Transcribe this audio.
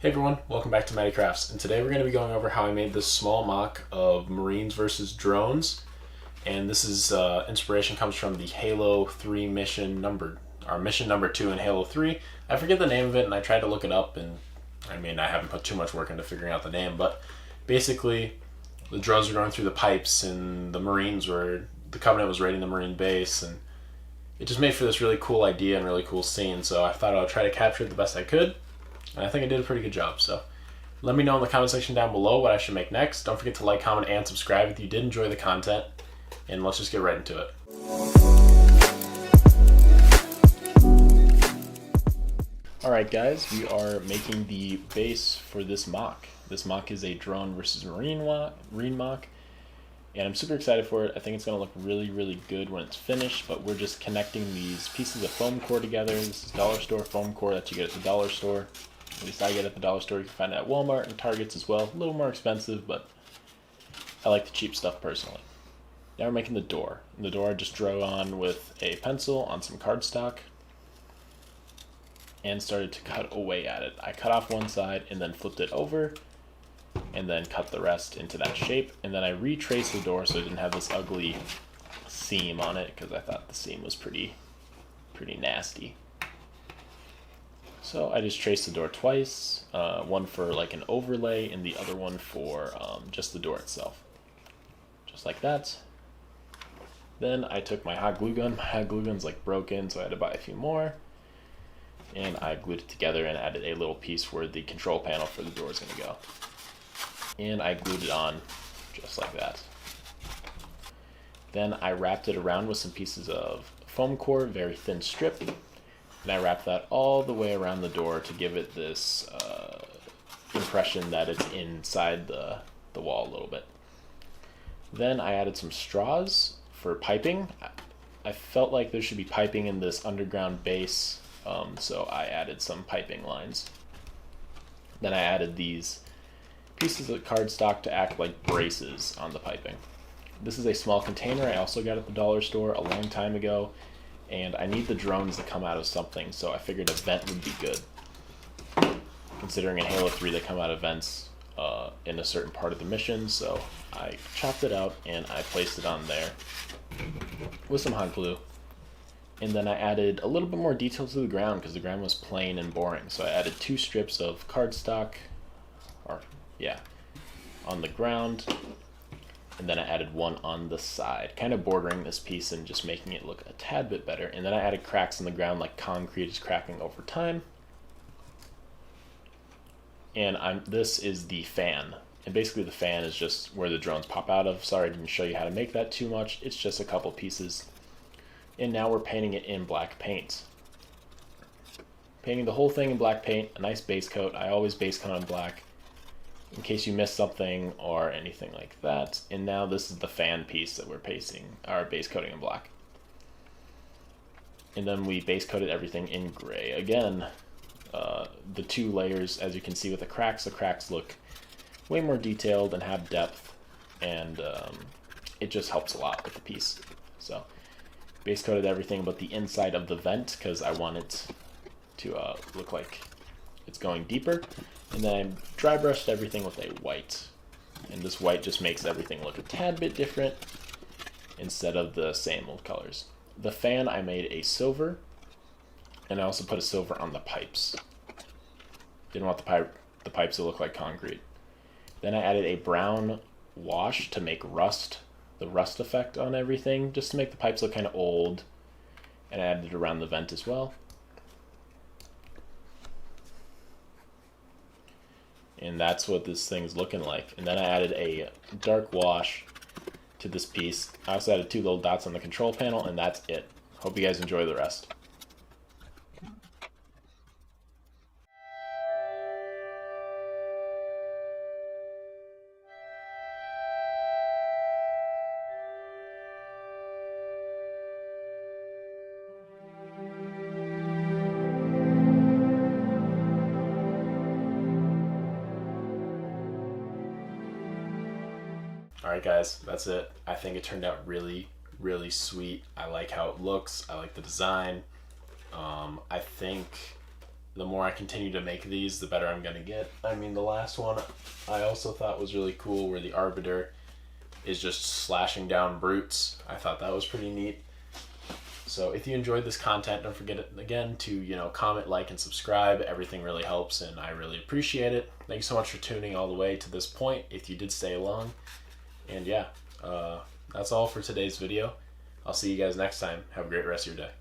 Hey everyone, welcome back to Mighty Crafts, and today we're going to be going over how I made this small mock of Marines versus drones. And this is inspiration comes from the Halo 3 mission number 2 in Halo 3. I forget the name of it, and I tried to look it up, and I haven't put too much work into figuring out the name, but basically the drones were going through the pipes, and the Covenant was raiding the Marine base, and it just made for this really cool idea and really cool scene. So I thought I would try to capture it the best I could. And I think I did a pretty good job, so let me know in the comment section down below what I should make next. Don't forget to like, comment, and subscribe if you did enjoy the content, and let's just get right into it. Alright guys, we are making the base for this mock. This mock is a drone versus marine mock, and I'm super excited for it. I think it's going to look really, really good when it's finished, but we're just connecting these pieces of foam core together. This is dollar store foam core that you get at the dollar store. At least I get at the dollar store. You can find it at Walmart and Targets as well. A little more expensive, but I like the cheap stuff personally. Now we're making the door. And the door I just drew on with a pencil on some cardstock and started to cut away at it. I cut off one side and then flipped it over and then cut the rest into that shape. And then I retraced the door so it didn't have this ugly seam on it because I thought the seam was pretty nasty. So I just traced the door twice, one for like an overlay and the other one for just the door itself. Just like that. Then I took my hot glue gun. My hot glue gun's like broken, so I had to buy a few more. And I glued it together and added a little piece where the control panel for the door is going to go. And I glued it on just like that. Then I wrapped it around with some pieces of foam core, very thin strip. And I wrapped that all the way around the door to give it this impression that it's inside the wall a little bit. Then I added some straws for piping. I felt like there should be piping in this underground base, so I added some piping lines. Then I added these pieces of cardstock to act like braces on the piping. This is a small container I also got at the dollar store a long time ago. And I need the drones to come out of something, so I figured a vent would be good. Considering in Halo 3 they come out of vents in a certain part of the mission, so I chopped it out and I placed it on there with some hot glue. And then I added a little bit more detail to the ground because the ground was plain and boring. So I added 2 strips of cardstock, on the ground. And then I added one on the side, kind of bordering this piece and just making it look a tad bit better. And then I added cracks in the ground like concrete is cracking over time. And this is the fan. And basically the fan is just where the drones pop out of. Sorry I didn't show you how to make that too much. It's just a couple pieces. And now we're painting it in black paint. Painting the whole thing in black paint, a nice base coat. I always base coat on black, in case you missed something or anything like that. And now this is the fan piece that we're base coating in black. And then we base coated everything in gray. Again, the 2 layers, as you can see with the cracks look way more detailed and have depth, and it just helps a lot with the piece. So base coated everything but the inside of the vent because I want it to look like it's going deeper. And then I dry brushed everything with a white. And this white just makes everything look a tad bit different instead of the same old colors. The fan I made a silver, and I also put a silver on the pipes. Didn't want the pipes to look like concrete. Then I added a brown wash to make the rust effect on everything, just to make the pipes look kind of old. And I added it around the vent as well. And that's what this thing's looking like. And then I added a dark wash to this piece. I also added 2 little dots on the control panel, and that's it. Hope you guys enjoy the rest. Alright guys, that's it. I think it turned out really, really sweet. I like how it looks. I like the design. I think the more I continue to make these, the better I'm going to get. I mean, the last one I also thought was really cool, where the Arbiter is just slashing down brutes. I thought that was pretty neat. So if you enjoyed this content, don't forget again to, comment, like, and subscribe. Everything really helps, and I really appreciate it. Thank you so much for tuning all the way to this point, if you did stay along. And yeah, that's all for today's video. I'll see you guys next time. Have a great rest of your day.